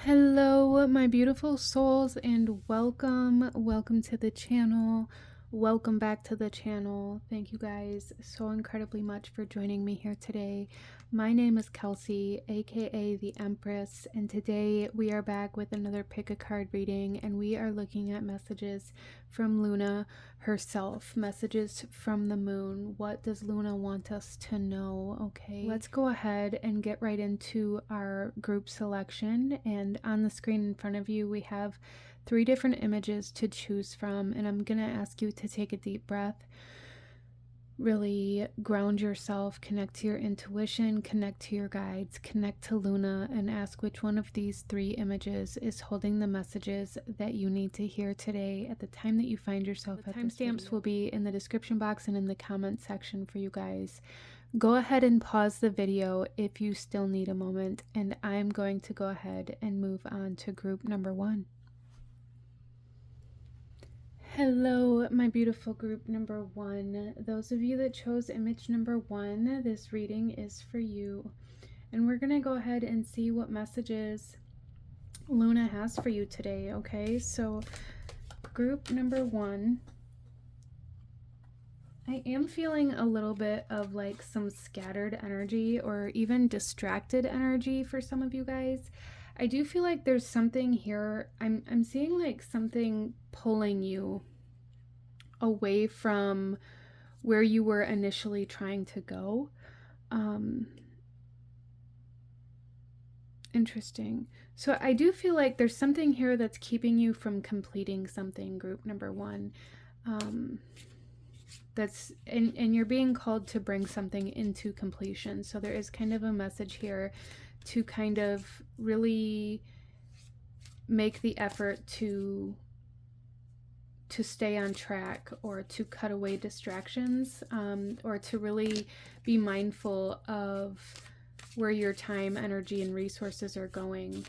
Hello, my beautiful souls, and welcome to the channel. Welcome back to the channel. Thank you guys so incredibly much for joining me here today. My name is Kelsey, aka the Empress, and today we are back with another pick a card reading, and we are looking at messages from Luna herself, messages from the moon. What does Luna want us to know? Okay, let's go ahead and get right into our group selection. And on the screen in front of you, we have 3 different images to choose from, and I'm gonna ask you to take a deep breath, really ground yourself, connect to your intuition, connect to your guides, connect to Luna, and ask which one of these 3 images is holding the messages that you need to hear today at the time that you find yourself. The timestamps will be in the description box and in the comment section for you guys. Go ahead and pause the video if you still need a moment, and I'm going to go ahead and move on to group number 1. Hello, my beautiful group number 1. Those of you that chose image number 1, this reading is for you. And we're going to go ahead and see what messages Luna has for you today, okay? So, group number 1. I am feeling a little bit of like some scattered energy or even distracted energy for some of you guys. I do feel like there's something here. I'm seeing like something pulling you away from where you were initially trying to go. Interesting. So I do feel like there's something here that's keeping you from completing something, group number 1. That's and you're being called to bring something into completion. So there is kind of a message here to kind of really make the effort to stay on track, or to cut away distractions, or to really be mindful of where your time, energy, and resources are going.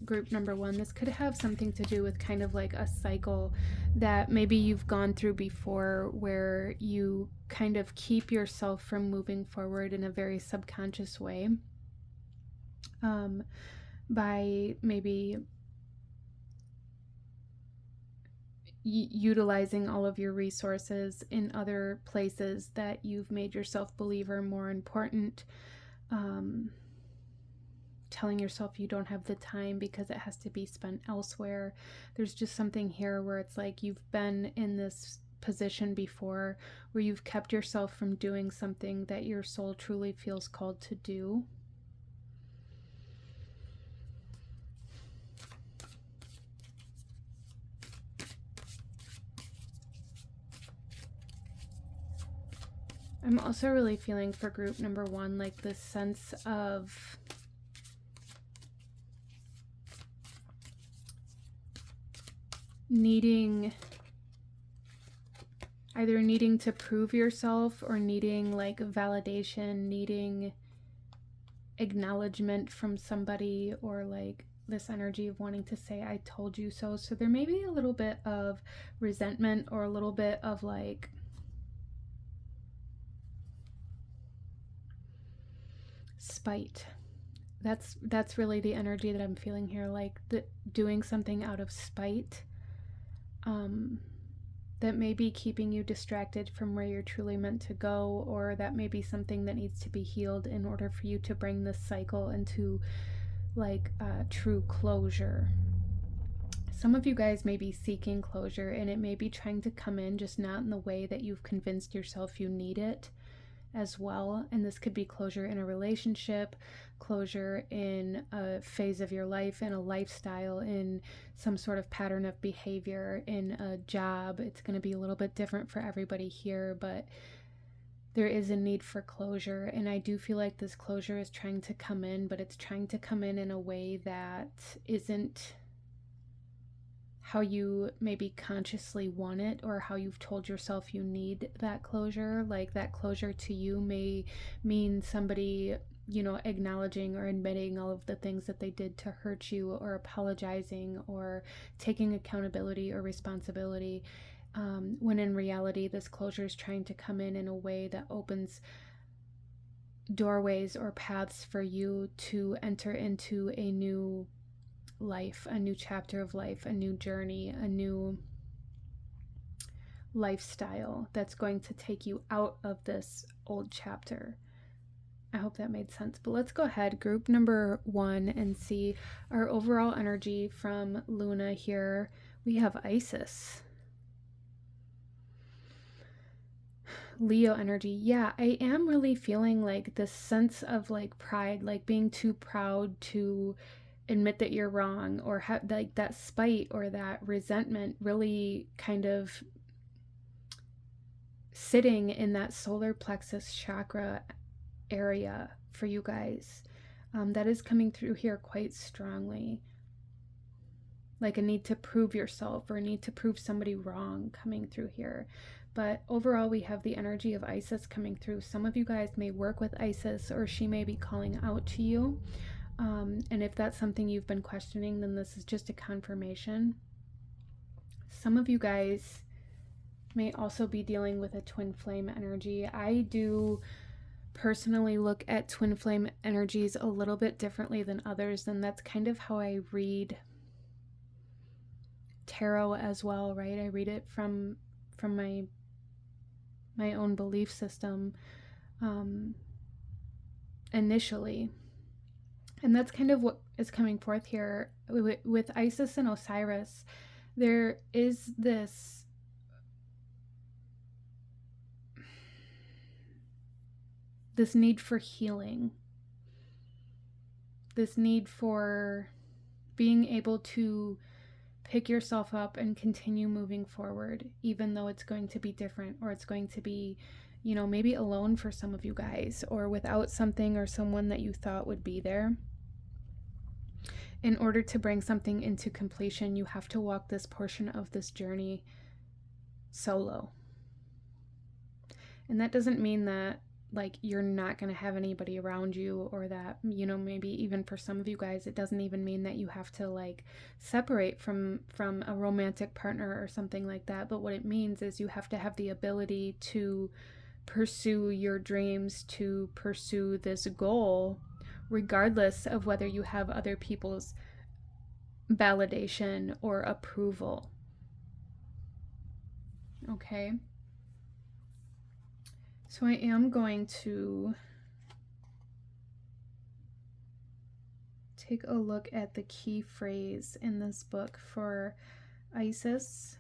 Group number 1, this could have something to do with kind of like a cycle that maybe you've gone through before, where you kind of keep yourself from moving forward in a very subconscious way, by maybe utilizing all of your resources in other places that you've made yourself believe are more important, telling yourself you don't have the time because it has to be spent elsewhere. There's just something here where it's like you've been in this position before where you've kept yourself from doing something that your soul truly feels called to do. I'm also really feeling for group number 1 like this sense of either needing to prove yourself, or needing like validation, needing acknowledgement from somebody, or like this energy of wanting to say I told you so. So there may be a little bit of resentment, or a little bit of like spite. That's really the energy that I'm feeling here, like doing something out of spite, that may be keeping you distracted from where you're truly meant to go, or that may be something that needs to be healed in order for you to bring this cycle into like true closure. Some of you guys may be seeking closure, and it may be trying to come in, just not in the way that you've convinced yourself you need it as well. And this could be closure in a relationship, closure in a phase of your life, in a lifestyle, in some sort of pattern of behavior, in a job. It's going to be a little bit different for everybody here, but there is a need for closure. And I do feel like this closure is trying to come in, but it's trying to come in a way that isn't how you maybe consciously want it, or how you've told yourself you need that closure. Like that closure to you may mean somebody, you know, acknowledging or admitting all of the things that they did to hurt you, or apologizing, or taking accountability or responsibility, when in reality this closure is trying to come in a way that opens doorways or paths for you to enter into a new life, a new chapter of life, a new journey, a new lifestyle that's going to take you out of this old chapter. I hope that made sense. But let's go ahead, group number 1, and see our overall energy from Luna here. We have Isis. Leo energy. Yeah, I am really feeling like this sense of like pride, like being too proud to admit that you're wrong, or like that spite or that resentment really kind of sitting in that solar plexus chakra area for you guys. That is coming through here quite strongly. Like a need to prove yourself or a need to prove somebody wrong coming through here. But overall, we have the energy of Isis coming through. Some of you guys may work with Isis, or she may be calling out to you. And if that's something you've been questioning, then this is just a confirmation. Some of you guys may also be dealing with a twin flame energy. I do personally look at twin flame energies a little bit differently than others, and that's kind of how I read tarot as well, right? I read it from my own belief system initially. And that's kind of what is coming forth here with Isis and Osiris. There is this need for healing, this need for being able to pick yourself up and continue moving forward, even though it's going to be different, or it's going to be, you know, maybe alone for some of you guys, or without something or someone that you thought would be there. In order to bring something into completion, you have to walk this portion of this journey solo. And that doesn't mean that like you're not going to have anybody around you, or that, you know, maybe even for some of you guys, it doesn't even mean that you have to like separate from a romantic partner or something like that. But what it means is you have to have the ability to pursue your dreams, to pursue this goal, regardless of whether you have other people's validation or approval. Okay. So I am going to take a look at the key phrase in this book for Isis.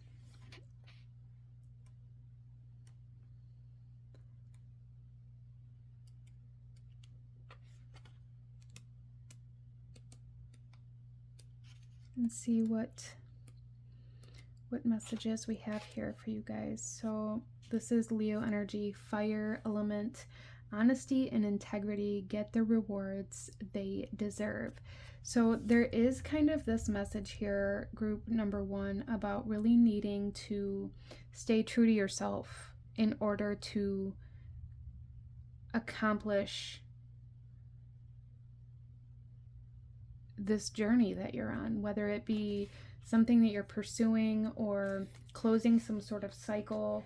And see what messages we have here for you guys. So this is Leo energy, fire element, honesty and integrity get the rewards they deserve. So there is kind of this message here, group number 1, about really needing to stay true to yourself in order to accomplish this journey that you're on, whether it be something that you're pursuing or closing some sort of cycle,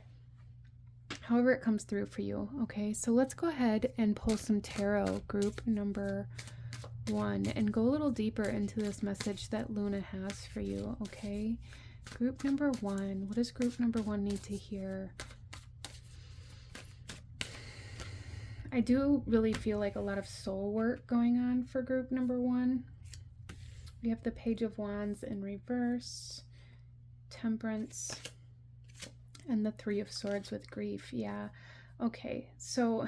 however it comes through for you. Okay, so let's go ahead and pull some tarot, group number 1, and go a little deeper into this message that Luna has for you. Okay, group number 1, what does group number 1 need to hear? I do really feel like a lot of soul work going on for group number 1. We have the Page of Wands in reverse, Temperance, and the Three of Swords with grief. Yeah. Okay. So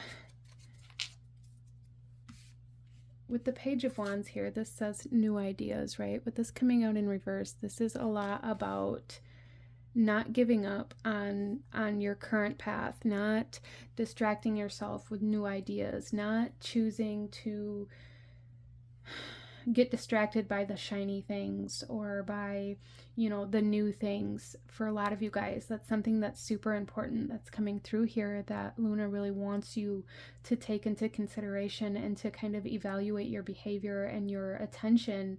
with the Page of Wands here, this says new ideas, right? With this coming out in reverse, this is a lot about not giving up on your current path, not distracting yourself with new ideas, not choosing to get distracted by the shiny things or by, you know, the new things. For a lot of you guys, that's something that's super important that's coming through here, that Luna really wants you to take into consideration and to kind of evaluate your behavior and your attention.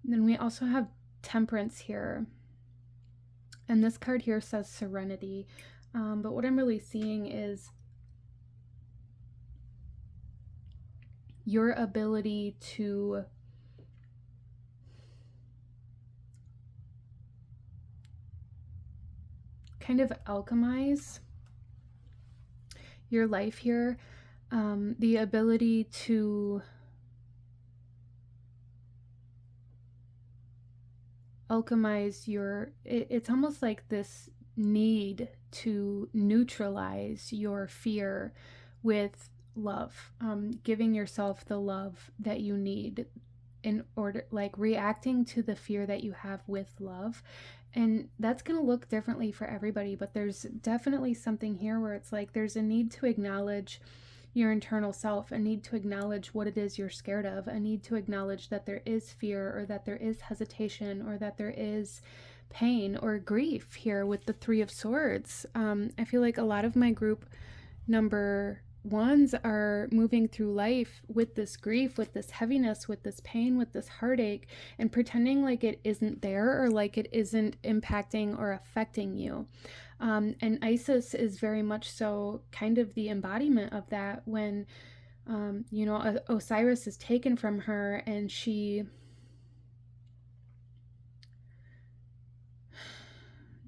Then we also have Temperance here, and this card here says serenity, but what I'm really seeing is your ability to kind of alchemize your life here, the ability to alchemize it's almost like this need to neutralize your fear with love, giving yourself the love that you need in order, like reacting to the fear that you have with love. And that's going to look differently for everybody, but there's definitely something here where it's like there's a need to acknowledge your internal self, a need to acknowledge what it is you're scared of, a need to acknowledge that there is fear, or that there is hesitation, or that there is pain or grief here with the Three of Swords. I feel like a lot of my group number ones are moving through life with this grief, with this heaviness, with this pain, with this heartache, and pretending like it isn't there or like it isn't impacting or affecting you. And Isis is very much so kind of the embodiment of that when, Osiris is taken from her and she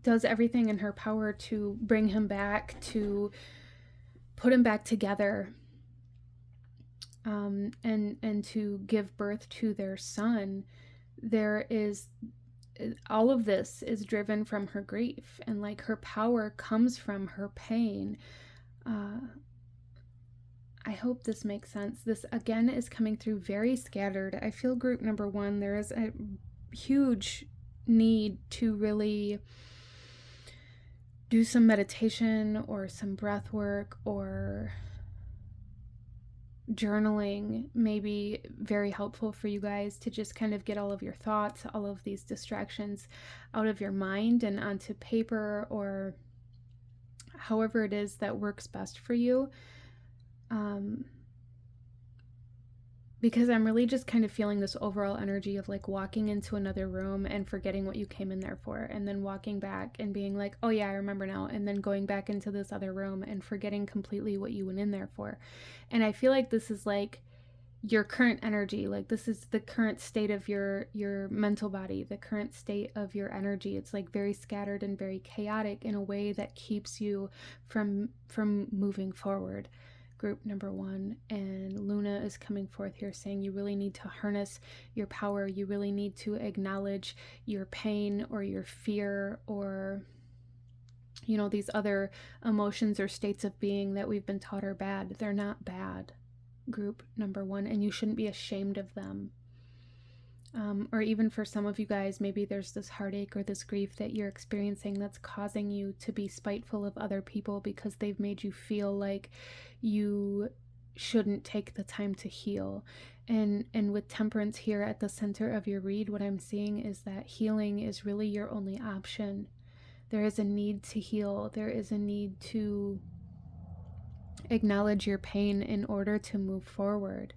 does everything in her power to bring him back, to put him back together, and to give birth to their son. There is all of this is driven from her grief, and like her power comes from her pain. I hope this makes sense. This again is coming through very scattered. I feel group number one, there is a huge need to really do some meditation or some breath work or journaling, maybe very helpful for you guys to just kind of get all of your thoughts, all of these distractions out of your mind and onto paper, or however it is that works best for you. Because I'm really just kind of feeling this overall energy of like walking into another room and forgetting what you came in there for, and then walking back and being like, oh yeah, I remember now, and then going back into this other room and forgetting completely what you went in there for. And I feel like this is like your current energy, like this is the current state of your mental body, the current state of your energy. It's like very scattered and very chaotic in a way that keeps you from moving forward. Group number one, and Luna is coming forth here saying you really need to harness your power. You really need to acknowledge your pain or your fear or these other emotions or states of being that we've been taught are bad. They're not bad, group number one, and you shouldn't be ashamed of them. Or even for some of you guys, maybe there's this heartache or this grief that you're experiencing that's causing you to be spiteful of other people because they've made you feel like you shouldn't take the time to heal. And with Temperance here at the center of your read, what I'm seeing is that healing is really your only option. There is a need to heal. There is a need to acknowledge your pain in order to move forward.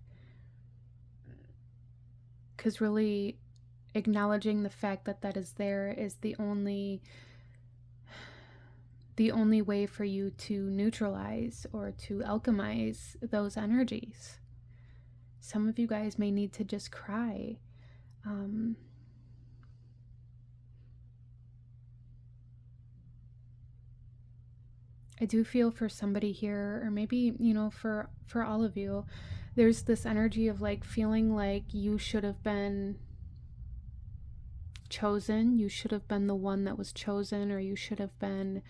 Because really acknowledging the fact that that is there is the only way for you to neutralize or to alchemize those energies. Some of you guys may need to just cry. I do feel for somebody here, or maybe, for all of you, there's this energy of like feeling like you should have been chosen. You should have been the one that was chosen, or you should have been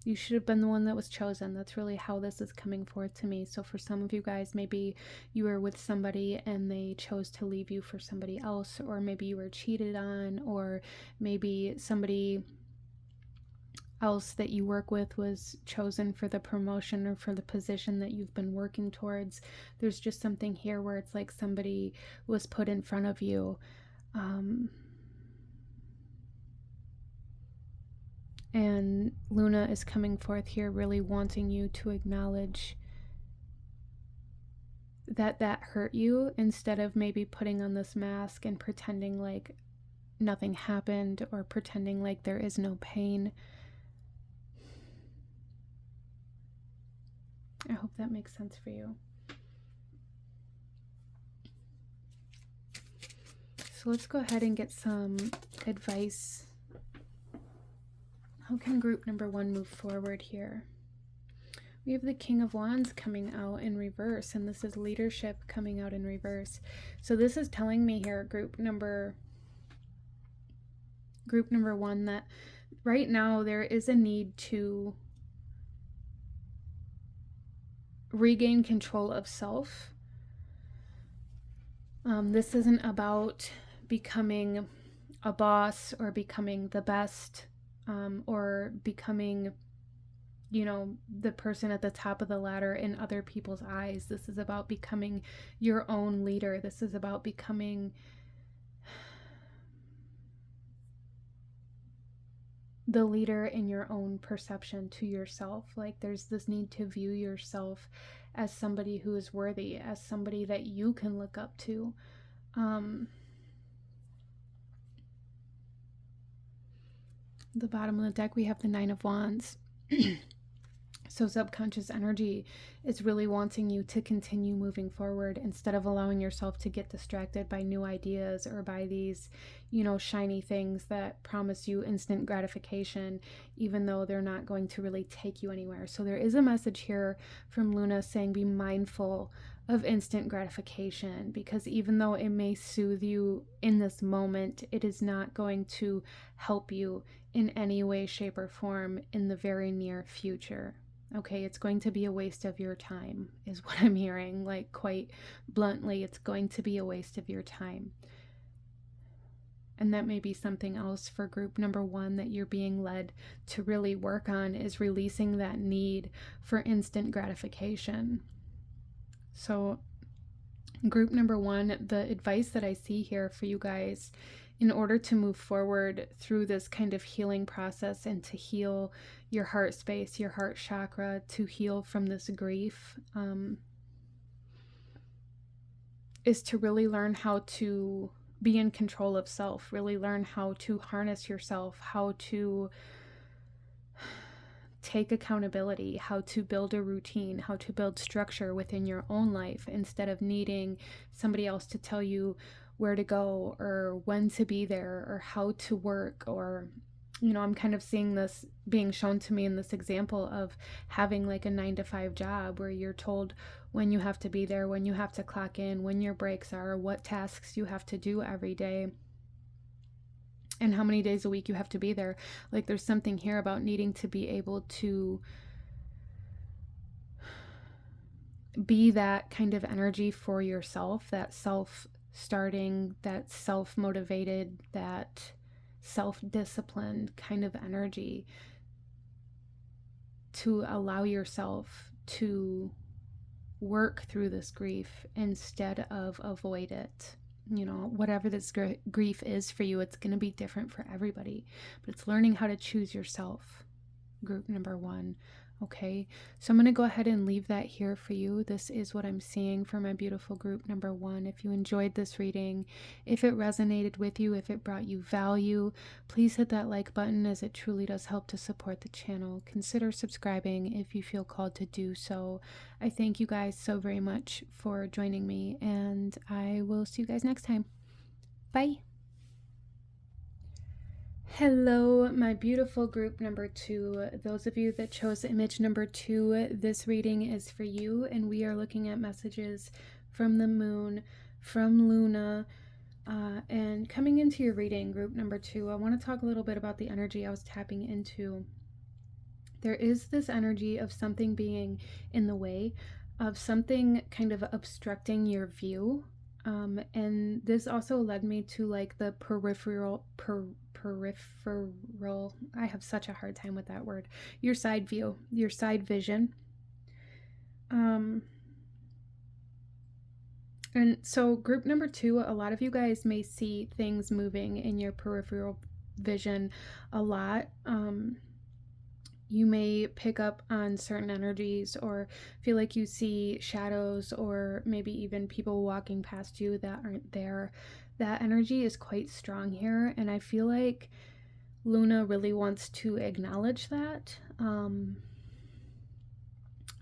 the one that was chosen. That's really how this is coming forth to me. So for some of you guys, maybe you were with somebody and they chose to leave you for somebody else, or maybe you were cheated on, or maybe somebody else that you work with was chosen for the promotion or for the position that you've been working towards. There's just something here where it's like somebody was put in front of you. And Luna is coming forth here really wanting you to acknowledge that hurt you, instead of maybe putting on this mask and pretending like nothing happened or pretending like there is no pain. I hope that makes sense for you. So let's go ahead and get some advice. How can group number 1 move forward here? We have the King of Wands coming out in reverse, and this is leadership coming out in reverse. So this is telling me here, group number 1, that right now there is a need to regain control of self. This isn't about becoming a boss or becoming the best, or becoming, you know, the person at the top of the ladder in other people's eyes. This is about becoming your own leader. This is about becoming the leader in your own perception to yourself. Like, there's this need to view yourself as somebody who is worthy, as somebody that you can look up to. The bottom of the deck, we have the Nine of Wands. So subconscious energy is really wanting you to continue moving forward instead of allowing yourself to get distracted by new ideas or by these, you know, shiny things that promise you instant gratification, even though they're not going to really take you anywhere. So there is a message here from Luna saying be mindful of instant gratification, because even though it may soothe you in this moment, it is not going to help you in any way, shape, or form in the very near future. Okay, it's going to be a waste of your time, is what I'm hearing. Like, quite bluntly, it's going to be a waste of your time. And that may be something else for group number 1 that you're being led to really work on, is releasing that need for instant gratification. So group number 1, the advice that I see here for you guys in order to move forward through this kind of healing process and to heal your heart space, your heart chakra, to heal from this grief, is to really learn how to be in control of self, really learn how to harness yourself, how to take accountability, how to build a routine, how to build structure within your own life instead of needing somebody else to tell you where to go or when to be there or how to work. Or, you know, I'm kind of seeing this being shown to me in this example of having like a 9-to-5 job where you're told when you have to be there, when you have to clock in, when your breaks are, what tasks you have to do every day, and how many days a week you have to be there. Like, there's something here about needing to be able to be that kind of energy for yourself, that self-starting, that self-motivated, that self-disciplined kind of energy, to allow yourself to work through this grief instead of avoid it. You know, whatever this grief is for you, it's going to be different for everybody, but it's learning how to choose yourself, group number 1. Okay, so I'm going to go ahead and leave that here for you. This is what I'm seeing for my beautiful group number 1. If you enjoyed this reading, if it resonated with you, if it brought you value, please hit that like button, as it truly does help to support the channel. Consider subscribing if you feel called to do so. I thank you guys so very much for joining me, and I will see you guys next time. Bye. Hello, my beautiful group number 2. Those of you that chose image number 2, this reading is for you, and we are looking at messages from the moon, from Luna, and coming into your reading, group number 2, I want to talk a little bit about the energy I was tapping into. There is this energy of something being in the way, of something kind of obstructing your view. And this also led me to like the peripheral, I have such a hard time with that word, your side view, your side vision. And so group number 2, a lot of you guys may see things moving in your peripheral vision a lot. You may pick up on certain energies or feel like you see shadows, or maybe even people walking past you that aren't there. That energy is quite strong here, and I feel like Luna really wants to acknowledge that.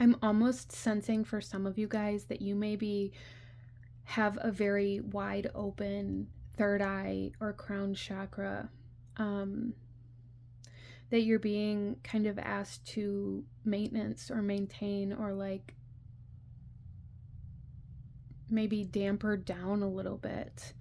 I'm almost sensing for some of you guys that you maybe have a very wide open third eye or crown chakra, that you're being kind of asked to maintenance or maintain, or like maybe damper down a little bit.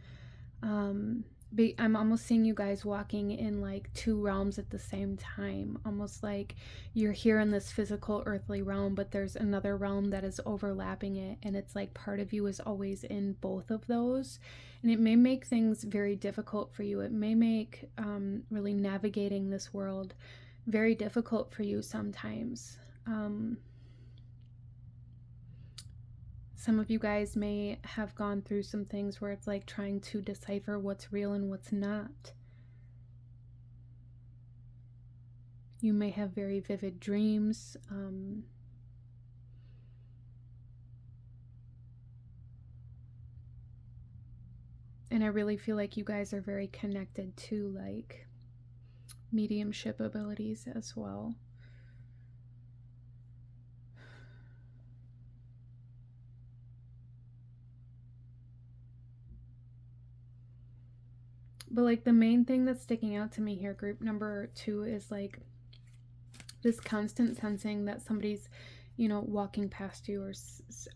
I'm almost seeing you guys walking in like two realms at the same time, almost like you're here in this physical earthly realm, but there's another realm that is overlapping it, and it's like part of you is always in both of those, and it may make things very difficult for you. It may make really navigating this world very difficult for you sometimes. Some of you guys may have gone through some things where it's like trying to decipher what's real and what's not. You may have very vivid dreams. And I really feel like you guys are very connected to like mediumship abilities as well. But like the main thing that's sticking out to me here, group number 2, is like this constant sensing that somebody's, you know, walking past you, or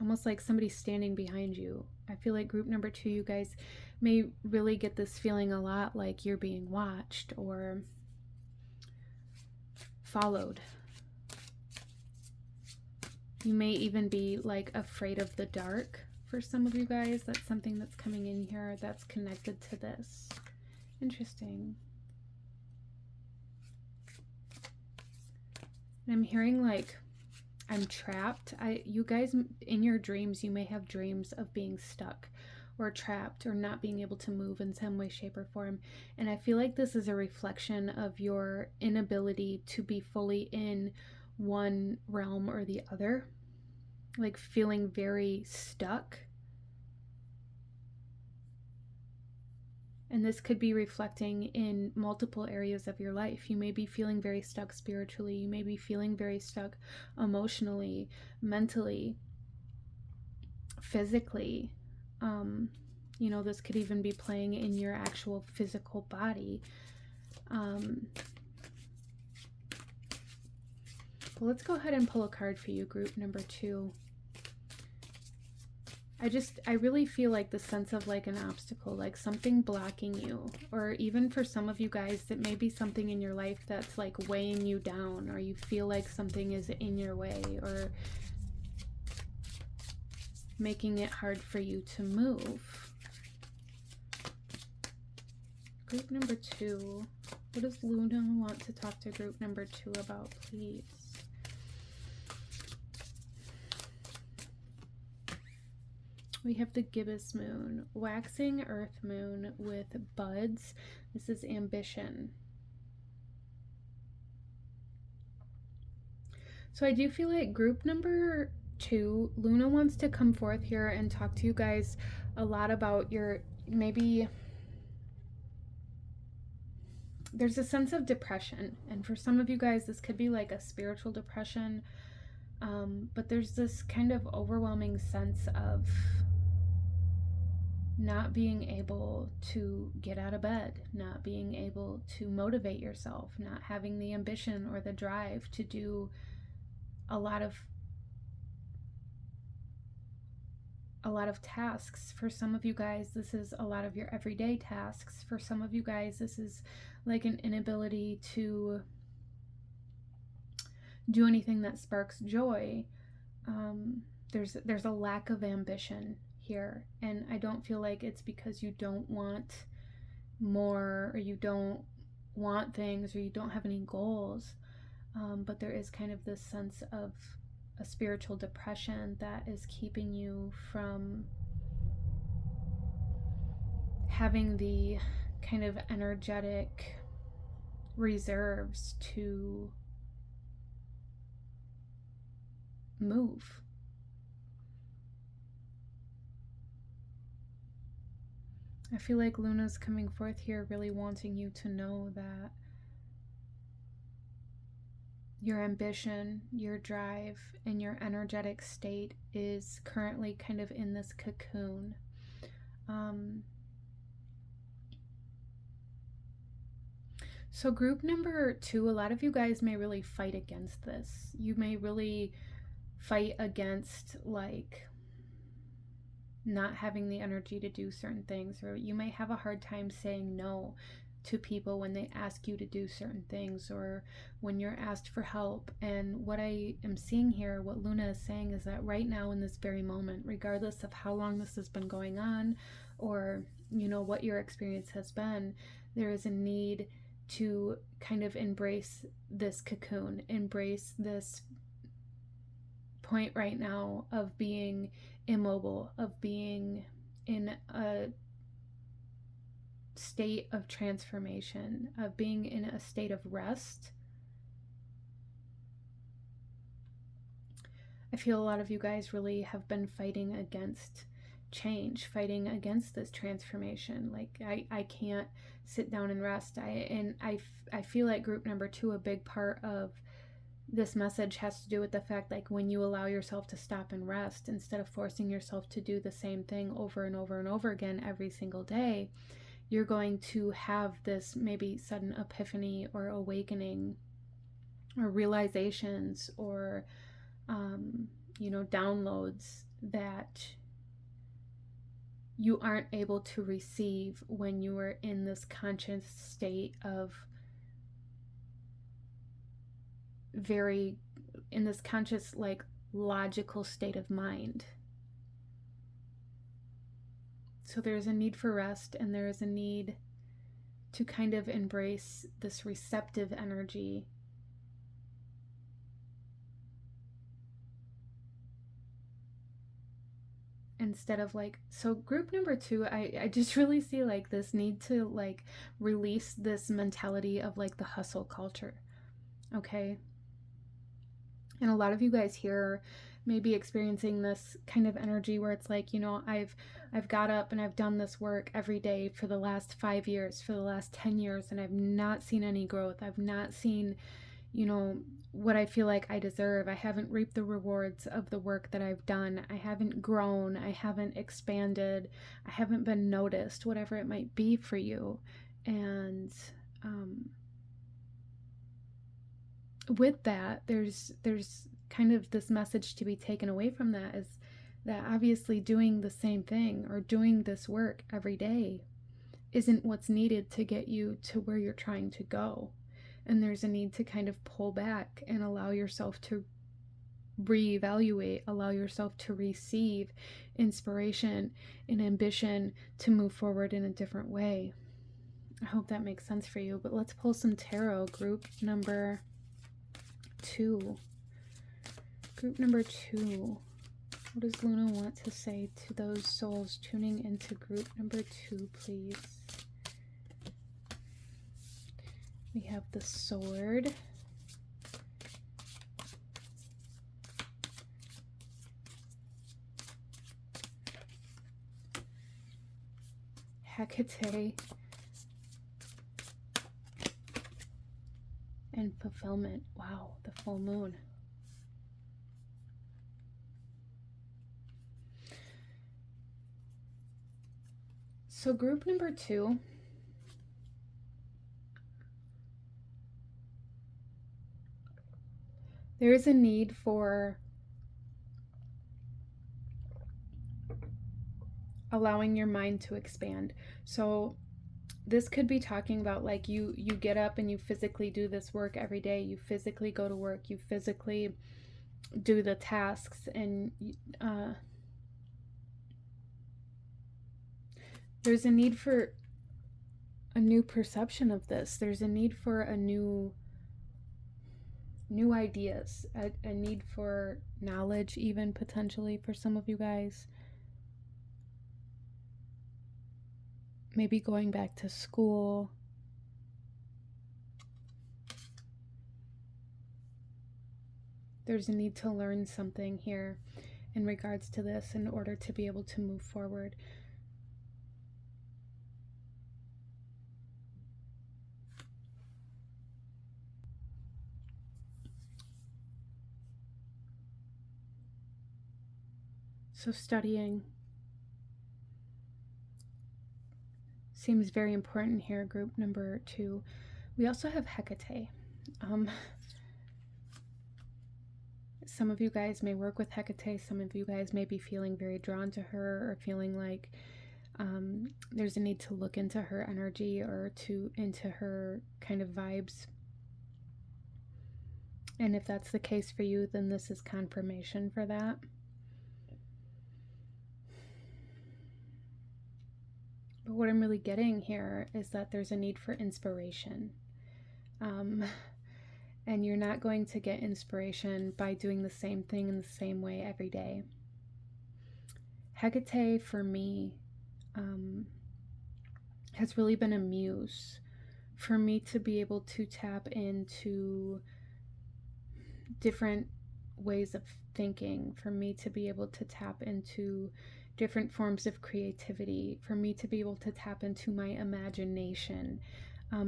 almost like somebody's standing behind you. I feel like group number 2, you guys may really get this feeling a lot, like you're being watched or followed. You may even be like afraid of the dark for some of you guys. That's something that's coming in here that's connected to this. Interesting. And I'm hearing like I'm trapped. You guys, in your dreams, you may have dreams of being stuck or trapped or not being able to move in some way, shape, or form. And I feel like this is a reflection of your inability to be fully in one realm or the other, like feeling very stuck. And this could be reflecting in multiple areas of your life. You may be feeling very stuck spiritually. You may be feeling very stuck emotionally, mentally, physically. You know, this could even be playing in your actual physical body. Well, let's go ahead and pull a card for you, group number 2. I really feel like the sense of like an obstacle, like something blocking you, or even for some of you guys, that may be something in your life that's like weighing you down, or you feel like something is in your way, or making it hard for you to move. Group number 2, what does Luna want to talk to group number 2 about, please? We have the gibbous moon, waxing earth moon with buds. This is ambition. So I do feel like group number 2, Luna wants to come forth here and talk to you guys a lot about your, maybe there's a sense of depression. And for some of you guys, this could be like a spiritual depression. But there's this kind of overwhelming sense of not being able to get out of bed, not being able to motivate yourself, not having the ambition or the drive to do a lot of tasks. For some of you guys, this is a lot of your everyday tasks. For some of you guys, this is like an inability to do anything that sparks joy. There's a lack of ambition here, and I don't feel like it's because you don't want more, or you don't want things, or you don't have any goals, but there is kind of this sense of a spiritual depression that is keeping you from having the kind of energetic reserves to move. I feel like Luna's coming forth here really wanting you to know that your ambition, your drive, and your energetic state is currently kind of in this cocoon. So group number 2, a lot of you guys may really fight against this. You may really fight against like not having the energy to do certain things, or you may have a hard time saying no to people when they ask you to do certain things, or when you're asked for help. And what I am seeing here, what Luna is saying, is that right now in this very moment, regardless of how long this has been going on, or what your experience has been, there is a need to kind of embrace this cocoon, embrace this point right now of being immobile, of being in a state of transformation, of being in a state of rest. I feel a lot of you guys really have been fighting against change, fighting against this transformation. Like I can't sit down and rest. I feel like group number 2, a big part of this message has to do with the fact, like, when you allow yourself to stop and rest instead of forcing yourself to do the same thing over and over and over again every single day, you're going to have this maybe sudden epiphany or awakening or realizations or downloads that you aren't able to receive when you are in this conscious state of in this conscious, like, logical state of mind. So there's a need for rest, and there is a need to kind of embrace this receptive energy. Instead of like, so group number 2, I just really see like this need to like release this mentality of like the hustle culture. Okay. And a lot of you guys here may be experiencing this kind of energy where it's like, I've got up and I've done this work every day for the last 5 years, for the last 10 years, and I've not seen any growth. I've not seen, what I feel like I deserve. I haven't reaped the rewards of the work that I've done. I haven't grown. I haven't expanded. I haven't been noticed, whatever it might be for you. And with that, there's kind of this message to be taken away from that, is that obviously doing the same thing or doing this work every day isn't what's needed to get you to where you're trying to go. And there's a need to kind of pull back and allow yourself to reevaluate, allow yourself to receive inspiration and ambition to move forward in a different way. I hope that makes sense for you. But let's pull some tarot. Group number 2. Group number 2. What does Luna want to say to those souls tuning into group number 2, please? We have the Sword. Hecate. And Fulfillment. Wow, the full moon. So group number 2, there is a need for allowing your mind to expand. So this could be talking about like you get up and you physically do this work every day. You physically go to work. You physically do the tasks, and there's a need for a new perception of this. There's a need for a new ideas, a need for knowledge, even potentially for some of you guys. Maybe going back to school. There's a need to learn something here in regards to this in order to be able to move forward. So studying seems very important here, group number 2. We also have Hecate. Some of you guys may work with Hecate. Some of you guys may be feeling very drawn to her, or feeling like there's a need to look into her energy or into her kind of vibes. And if that's the case for you, then this is confirmation for that. But what I'm really getting here is that there's a need for inspiration. And you're not going to get inspiration by doing the same thing in the same way every day. Hecate, for me, has really been a muse for me to be able to tap into different ways of thinking, for me to be able to tap into different forms of creativity, for me to be able to tap into my imagination,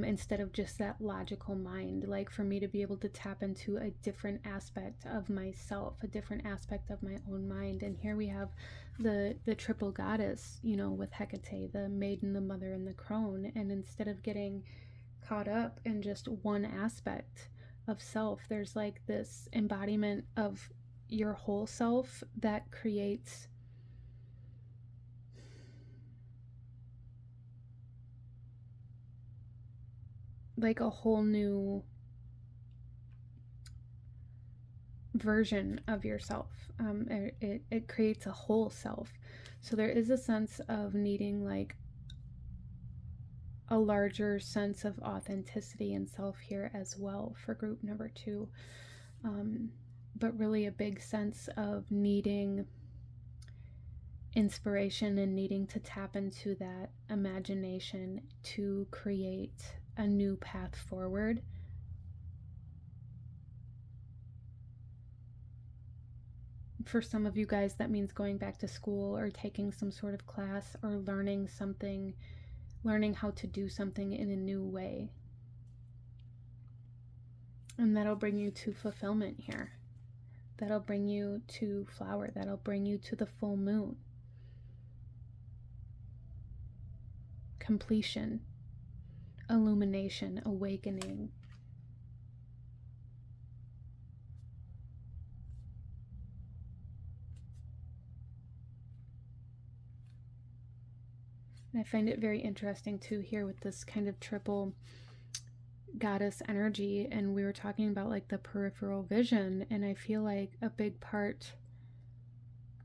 instead of just that logical mind, like for me to be able to tap into a different aspect of myself, a different aspect of my own mind. And here we have the triple goddess, you know, with Hecate, the maiden, the mother, and the crone. And instead of getting caught up in just one aspect of self, there's like this embodiment of your whole self that creates like a whole new version of yourself. It creates a whole self. So there is a sense of needing like a larger sense of authenticity and self here as well for group number 2. But really a big sense of needing inspiration and needing to tap into that imagination to create a new path forward. For some of you guys, that means going back to school or taking some sort of class or learning something, learning how to do something in a new way. And that'll bring you to fulfillment here. That'll bring you to flower. That'll bring you to the full moon. Completion, illumination, awakening. And I find it very interesting too here with this kind of triple goddess energy, and we were talking about like the peripheral vision, and I feel like a big part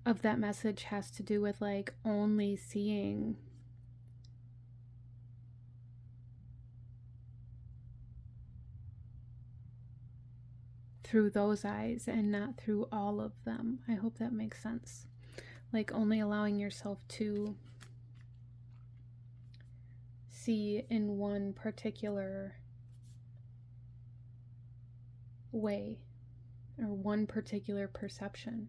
of that message has to do with like only seeing through those eyes and not through all of them. I hope that makes sense. Like only allowing yourself to see in one particular way or one particular perception.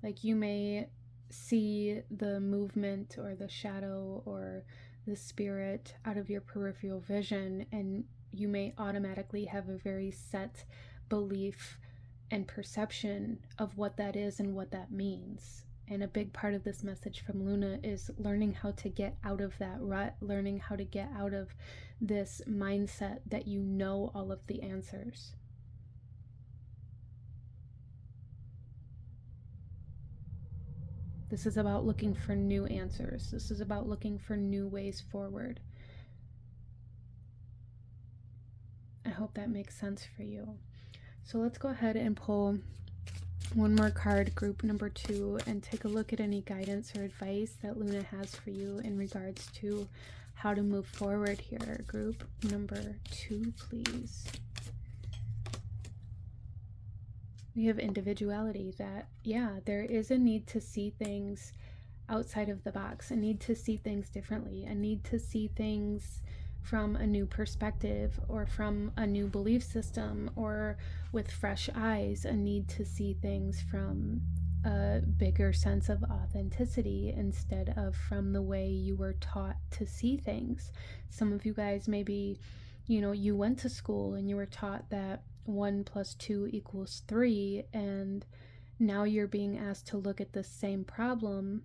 Like you may see the movement or the shadow or the spirit out of your peripheral vision, and you may automatically have a very set belief and perception of what that is and what that means. And a big part of this message from Luna is learning how to get out of that rut, learning how to get out of this mindset that you know all of the answers. This is about looking for new answers. This is about looking for new ways forward. I hope that makes sense for you. So let's go ahead and pull one more card, group number 2, and take a look at any guidance or advice that Luna has for you in regards to how to move forward here. Group number 2, please. We have individuality, that, yeah, there is a need to see things outside of the box, a need to see things differently, a need to see things from a new perspective or from a new belief system or with fresh eyes, a need to see things from a bigger sense of authenticity instead of from the way you were taught to see things. Some of you guys maybe, you know, you went to school and you were taught that 1 + 2 = 3, and now you're being asked to look at the same problem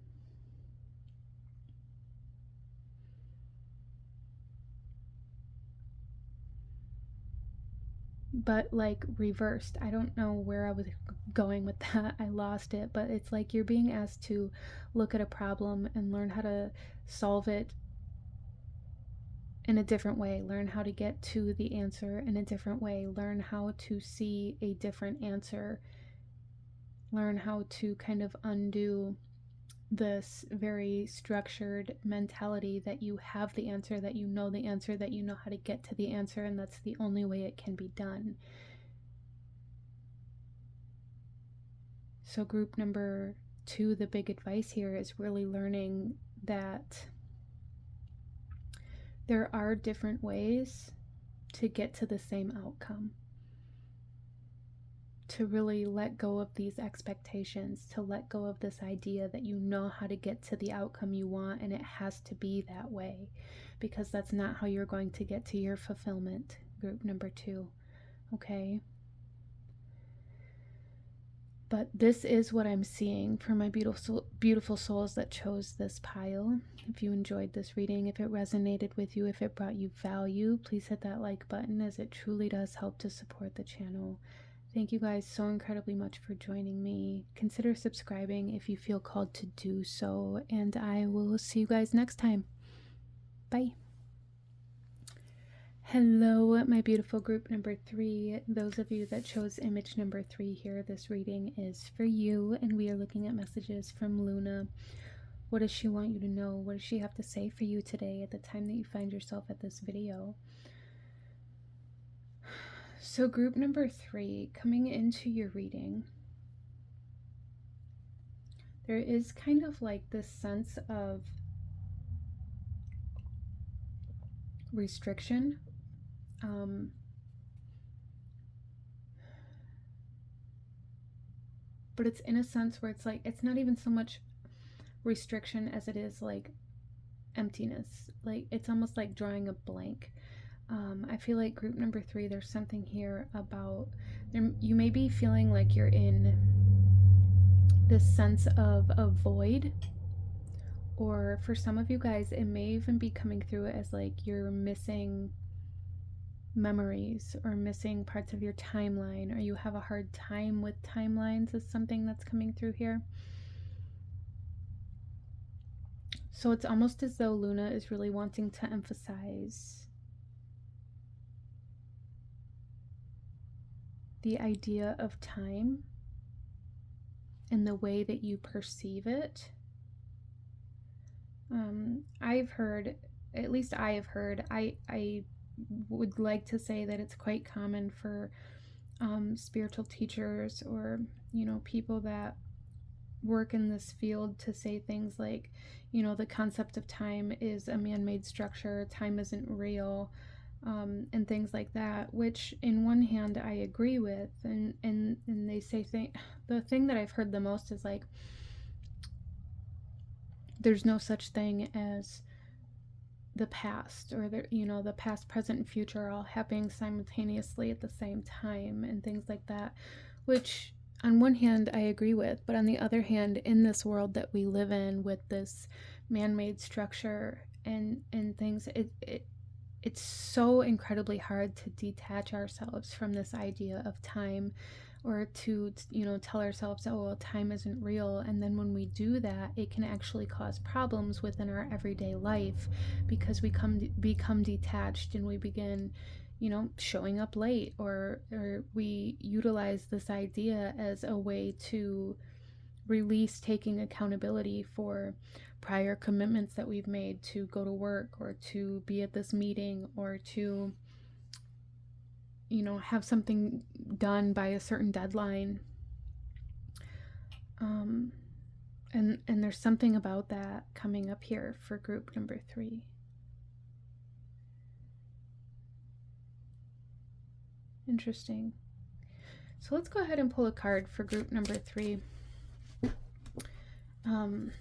but like reversed. I don't know where I was going with that. I lost it, but it's like you're being asked to look at a problem and learn how to solve it in a different way, learn how to get to the answer in a different way, learn how to see a different answer, learn how to kind of undo this very structured mentality that you have the answer, that you know the answer, that you know how to get to the answer, and that's the only way it can be done. So group number 2, the big advice here is really learning that there are different ways to get to the same outcome. To really let go of these expectations, to let go of this idea that you know how to get to the outcome you want and it has to be that way, because that's not how you're going to get to your fulfillment, group number 2, okay? But this is what I'm seeing for my beautiful souls that chose this pile. If you enjoyed this reading, if it resonated with you, if it brought you value, please hit that like button, as it truly does help to support the channel. Thank you guys so incredibly much for joining me. Consider subscribing if you feel called to do so, and I will see you guys next time. Bye. Hello, my beautiful group number 3. Those of you that chose image number 3 here, this reading is for you, and we are looking at messages from Luna. What does she want you to know? What does she have to say for you today at the time that you find yourself at this video? So group number 3, coming into your reading, there is kind of like this sense of restriction. But it's in a sense where it's like, it's not even so much restriction as it is like emptiness. Like it's almost like drawing a blank. I feel like group number 3, there's something here about, you may be feeling like you're in this sense of a void, or for some of you guys, it may even be coming through as like you're missing memories or missing parts of your timeline, or you have a hard time with timelines is something that's coming through here. So it's almost as though Luna is really wanting to emphasize the idea of time and the way that you perceive it. I've heard, at least I have heard, I would like to say that it's quite common for spiritual teachers, or people that work in this field, to say things like, the concept of time is a man-made structure, time isn't real, and things like that, which in one hand I agree with, and they say the thing that I've heard the most is like, there's no such thing as the past, or the past, present, and future are all happening simultaneously at the same time, and things like that, which on one hand I agree with, but on the other hand, in this world that we live in with this man-made structure and things, it's so incredibly hard to detach ourselves from this idea of time, or to tell ourselves, oh well, time isn't real. And then when we do that, it can actually cause problems within our everyday life, because we become detached, and we begin showing up late, or we utilize this idea as a way to release taking accountability for prior commitments that we've made to go to work, or to be at this meeting, or to have something done by a certain deadline. And there's something about that coming up here for group number 3. Interesting. So let's go ahead and pull a card for group number 3. To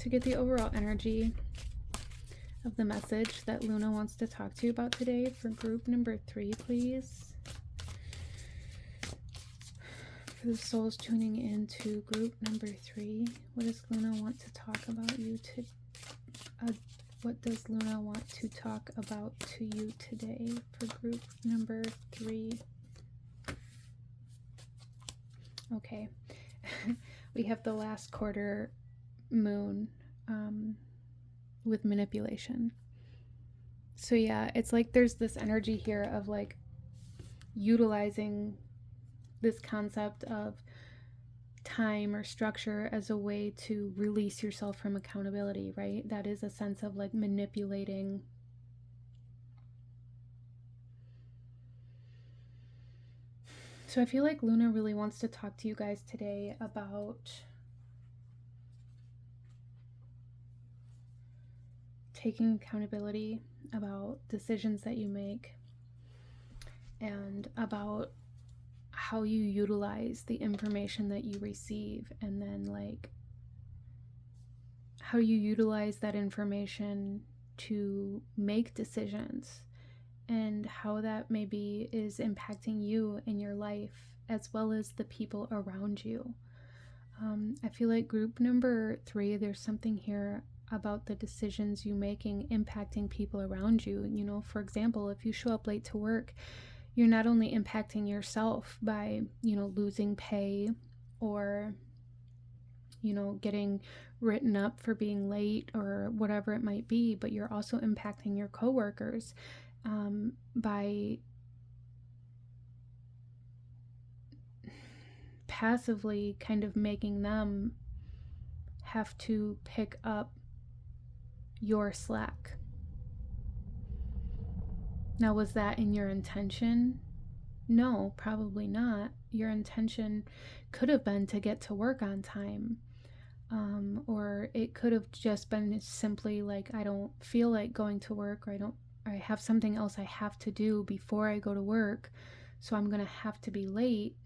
get the overall energy of the message that Luna wants to talk to you about today for group number 3, please. For the souls tuning into group number 3, what does Luna want to talk about you to? What does Luna want to talk about to you today for group number 3? Okay, we have the last quarter moon with manipulation. So yeah, it's like there's this energy here of like utilizing this concept of time or structure as a way to release yourself from accountability, right? That is a sense of like manipulating. So I feel like Luna really wants to talk to you guys today about taking accountability, about decisions that you make, and about how you utilize the information that you receive, and then like how you utilize that information to make decisions, and how that maybe is impacting you in your life as well as the people around you. I feel like group number 3, there's something here about the decisions you making impacting people around you. You know, for example, if you show up late to work, you're not only impacting yourself by, you know, losing pay or, you know, getting written up for being late or whatever it might be, but you're also impacting your coworkers by passively kind of making them have to pick up your slack. Now, was that in your intention? No, probably not. Your intention could have been to get to work on time. Or it could have just been simply like, I don't feel like going to work, or I have something else I have to do before I go to work, so I'm going to have to be late.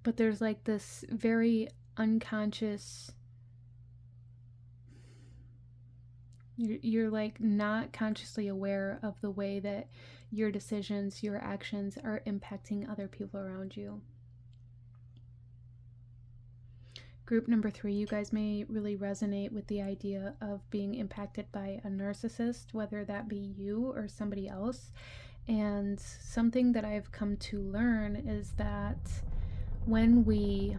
But there's like this very unconscious, you're like not consciously aware of the way that your decisions, your actions are impacting other people around you. Group number 3, you guys may really resonate with the idea of being impacted by a narcissist, whether that be you or somebody else. And something that I've come to learn is that when we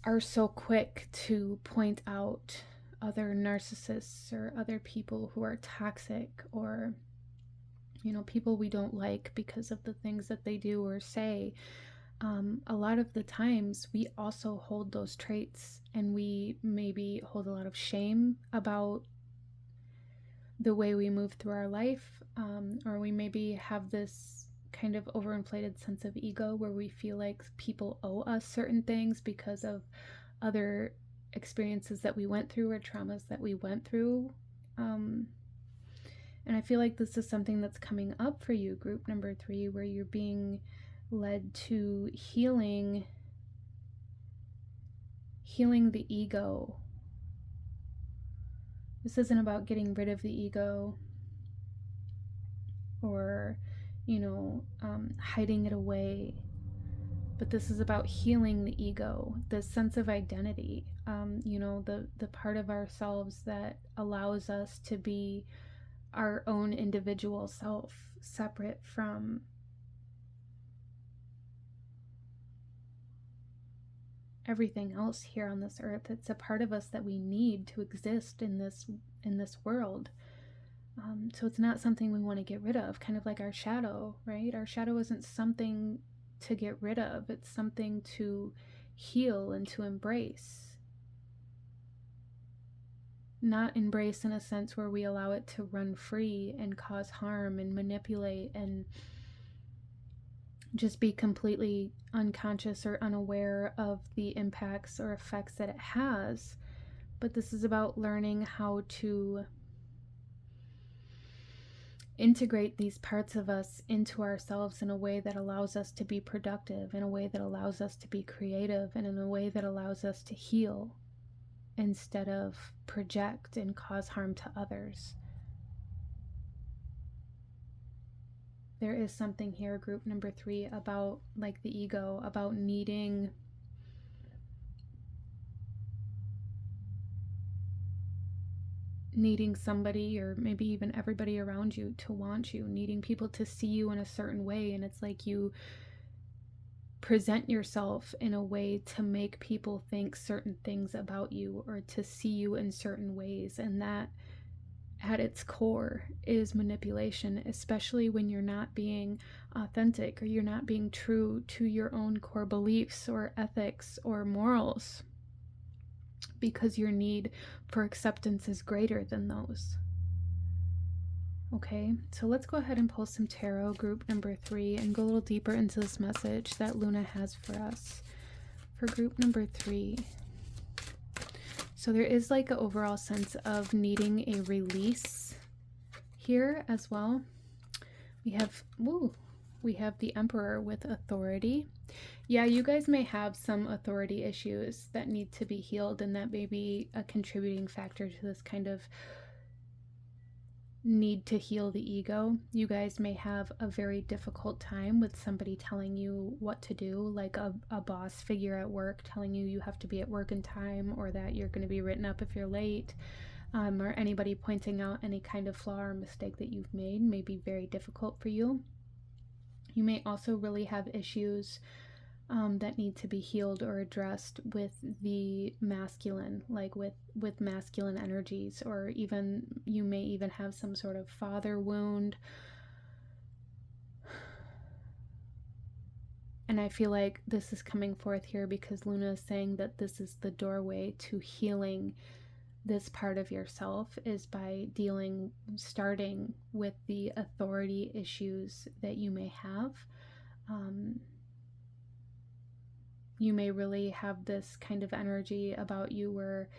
are so quick to point out other narcissists or other people who are toxic, or, you know, people we don't like because of the things that they do or say, a lot of the times we also hold those traits, and we maybe hold a lot of shame about the way we move through our life, or we maybe have this kind of overinflated sense of ego where we feel like people owe us certain things because of other experiences that we went through or traumas that we went through. And I feel like this is something that's coming up for you, group number 3, where you're being led to healing the ego. This isn't about getting rid of the ego or, you know, hiding it away, but this is about healing the ego, the sense of identity, you know, the part of ourselves that allows us to be our own individual self, separate from everything else here on this earth. It's a part of us that we need to exist in this world. So it's not something we want to get rid of, kind of like our shadow, right? Our shadow isn't something to get rid of. It's something to heal and to embrace. Not embrace in a sense where we allow it to run free and cause harm and manipulate and just be completely unconscious or unaware of the impacts or effects that it has. But this is about learning how to integrate these parts of us into ourselves in a way that allows us to be productive, in a way that allows us to be creative, and in a way that allows us to heal instead of project and cause harm to others. There is something here, group number 3, about like the ego, about needing somebody, or maybe even everybody around you, to want you, needing people to see you in a certain way. And it's like you present yourself in a way to make people think certain things about you, or to see you in certain ways. And that at its core is manipulation, especially when you're not being authentic, or you're not being true to your own core beliefs or ethics or morals, because your need for acceptance is greater than those. Okay, so let's go ahead and pull some tarot, group number 3, and go a little deeper into this message that Luna has for us for group number 3. So there is like an overall sense of needing a release here as well. We have the Emperor with authority. Yeah, you guys may have some authority issues that need to be healed, and that may be a contributing factor to this kind of need to heal the ego. You guys may have a very difficult time with somebody telling you what to do, like a boss figure at work telling you you have to be at work in time, or that you're going to be written up if you're late, or anybody pointing out any kind of flaw or mistake that you've made may be very difficult for you. You may also really have issues that need to be healed or addressed with the masculine, like with masculine energies, or even you may even have some sort of father wound. And I feel like this is coming forth here because Luna is saying that this is the doorway to healing this part of yourself, is by starting with the authority issues that you may have. You may really have this kind of energy about you where,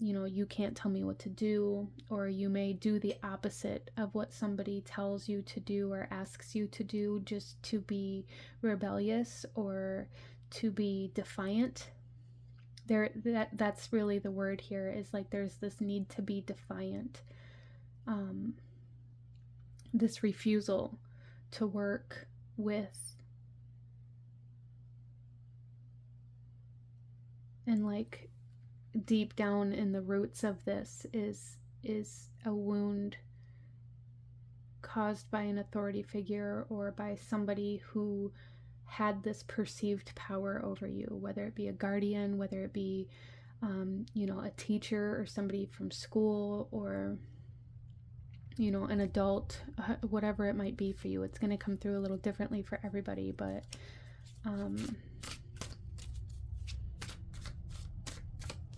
you can't tell me what to do, or you may do the opposite of what somebody tells you to do or asks you to do, just to be rebellious or to be defiant. That's really the word here, is like there's this need to be defiant, this refusal to work with, and like deep down in the roots of this is a wound caused by an authority figure, or by somebody who had this perceived power over you, whether it be a guardian, whether it be a teacher, or somebody from school, or an adult, whatever it might be for you. It's going to come through a little differently for everybody, but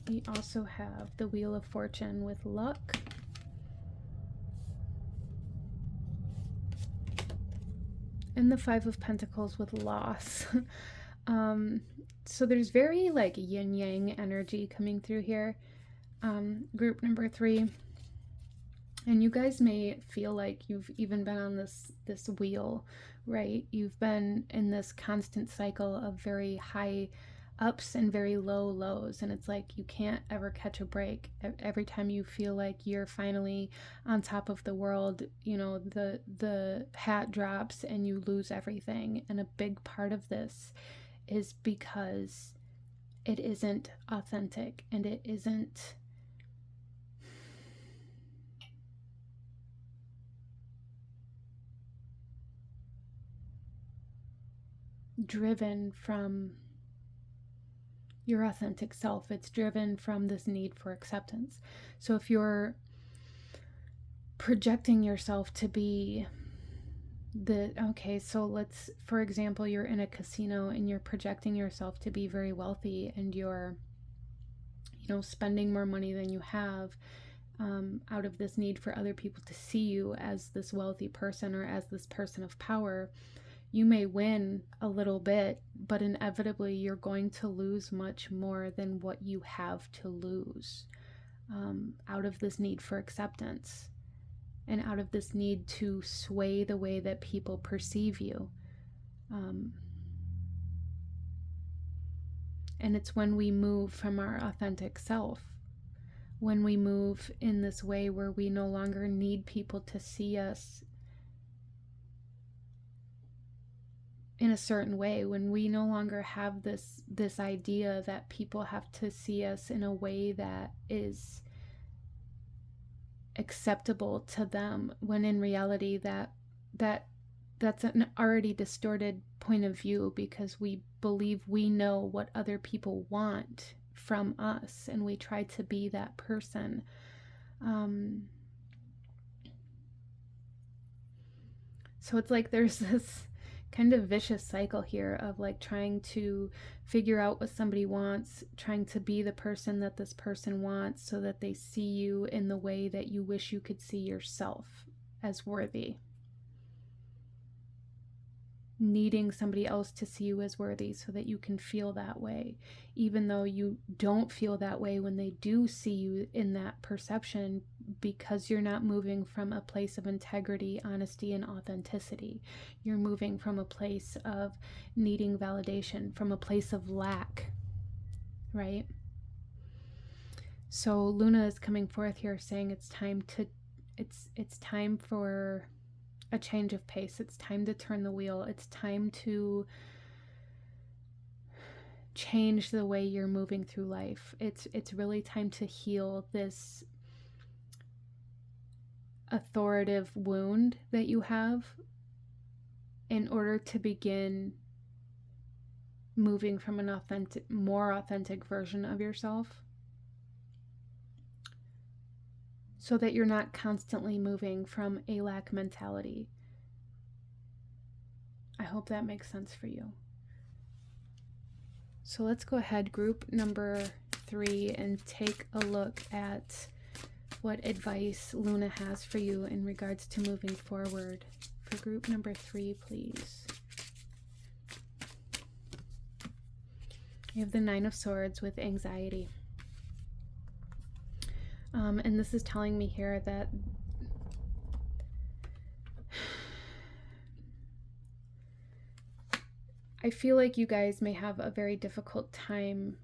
we also have the Wheel of Fortune with luck. And the Five of Pentacles with loss. So there's very like yin yang energy coming through here. Group number 3. And you guys may feel like you've even been on this wheel, right? You've been in this constant cycle of very high ups and very low lows, and it's like you can't ever catch a break. Every time you feel like you're finally on top of the world, the hat drops and you lose everything. And a big part of this is because it isn't authentic, and it isn't driven from your authentic self. It's driven from this need for acceptance. So if you're projecting yourself to be so let's, for example, you're in a casino and you're projecting yourself to be very wealthy, and you're spending more money than you have, out of this need for other people to see you as this wealthy person, or as this person of power. You may win a little bit, but inevitably you're going to lose much more than what you have to lose, out of this need for acceptance, and out of this need to sway the way that people perceive you. And it's when we move from our authentic self, when we move in this way where we no longer need people to see us in a certain way, when we no longer have this idea that people have to see us in a way that is acceptable to them, when in reality that's an already distorted point of view, because we believe we know what other people want from us and we try to be that person. So it's like there's this kind of vicious cycle here of like trying to figure out what somebody wants, trying to be the person that this person wants so that they see you in the way that you wish you could see yourself as worthy. Needing somebody else to see you as worthy so that you can feel that way, even though you don't feel that way when they do see you in that perception, because you're not moving from a place of integrity, honesty, and authenticity. You're moving from a place of needing validation, from a place of lack, right? So Luna is coming forth here saying it's time for a change of pace. It's time to turn the wheel. It's time to change the way you're moving through life. It's really time to heal this authoritative wound that you have in order to begin moving from an more authentic version of yourself, so that you're not constantly moving from a lack mentality. I hope that makes sense for you. So let's go ahead, group number 3, and take a look at what advice Luna has for you in regards to moving forward. For group number 3, please. You have the 9 of Swords with anxiety. And this is telling me here that I feel like you guys may have a very difficult time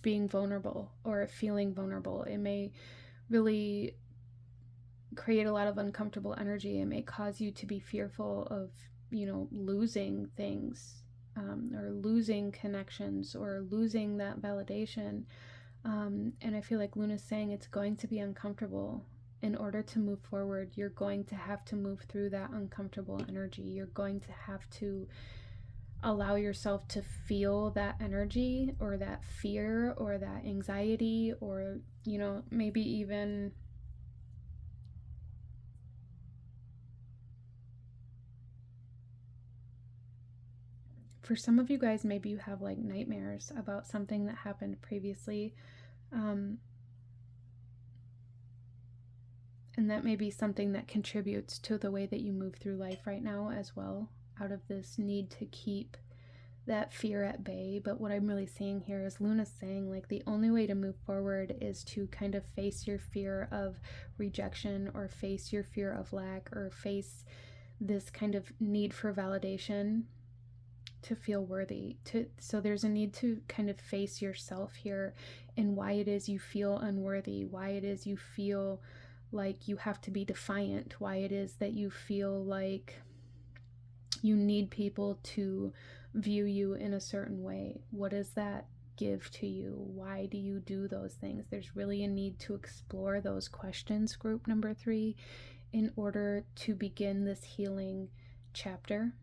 being vulnerable or feeling vulnerable. It may really create a lot of uncomfortable energy. It may cause you to be fearful of, losing things, or losing connections, or losing that validation. And I feel like Luna's saying it's going to be uncomfortable. In order to move forward, you're going to have to move through that uncomfortable energy. You're going to have to allow yourself to feel that energy, or that fear, or that anxiety, or, maybe even for some of you guys, maybe you have like nightmares about something that happened previously. And that may be something that contributes to the way that you move through life right now as well, out of this need to keep that fear at bay. But what I'm really seeing here is Luna saying like the only way to move forward is to kind of face your fear of rejection, or face your fear of lack, or face this kind of need for validation to feel worthy. So there's a need to kind of face yourself here and why it is you feel unworthy, why it is you feel like you have to be defiant, why it is that you feel like you need people to view you in a certain way. What does that give to you? Why do you do those things? There's really a need to explore those questions, group number 3, in order to begin this healing chapter,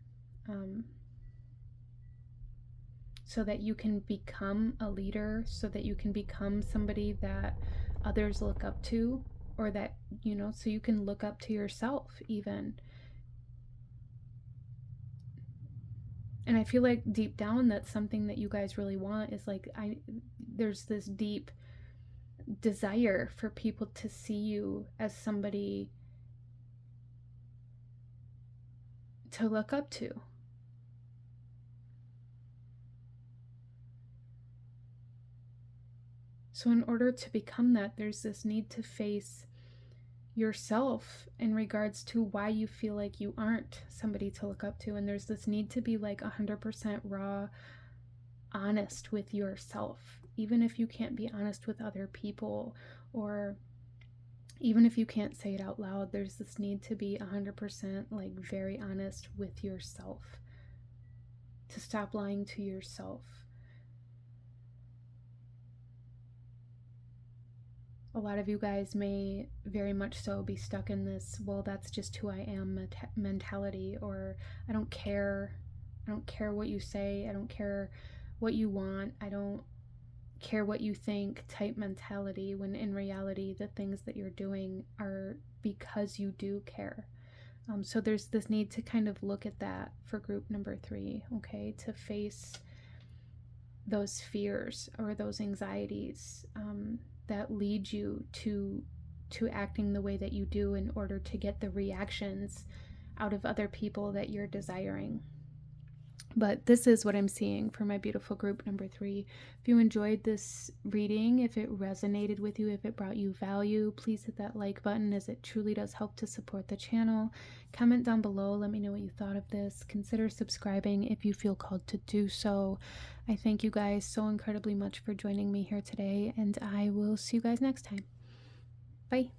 so that you can become a leader, so that you can become somebody that others look up to, or that, so you can look up to yourself even. And I feel like deep down that's something that you guys really want, is like there's this deep desire for people to see you as somebody to look up to. So in order to become that, there's this need to face yourself in regards to why you feel like you aren't somebody to look up to. And there's this need to be like 100% raw, honest with yourself, even if you can't be honest with other people, or even if you can't say it out loud. There's this need to be 100% like very honest with yourself. to stop lying to yourself. A lot of you guys may very much so be stuck in this, well, that's just who I am mentality, or I don't care. I don't care what you say. I don't care what you want. I don't care what you think type mentality, when in reality, the things that you're doing are because you do care. So there's this need to kind of look at that for group number 3, okay, to face those fears or those anxieties that lead you to acting the way that you do in order to get the reactions out of other people that you're desiring. But this is what I'm seeing for my beautiful group number 3. If you enjoyed this reading, if it resonated with you, if it brought you value, please hit that like button, as it truly does help to support the channel. Comment down below. Let me know what you thought of this. Consider subscribing if you feel called to do so. I thank you guys so incredibly much for joining me here today, and I will see you guys next time. Bye.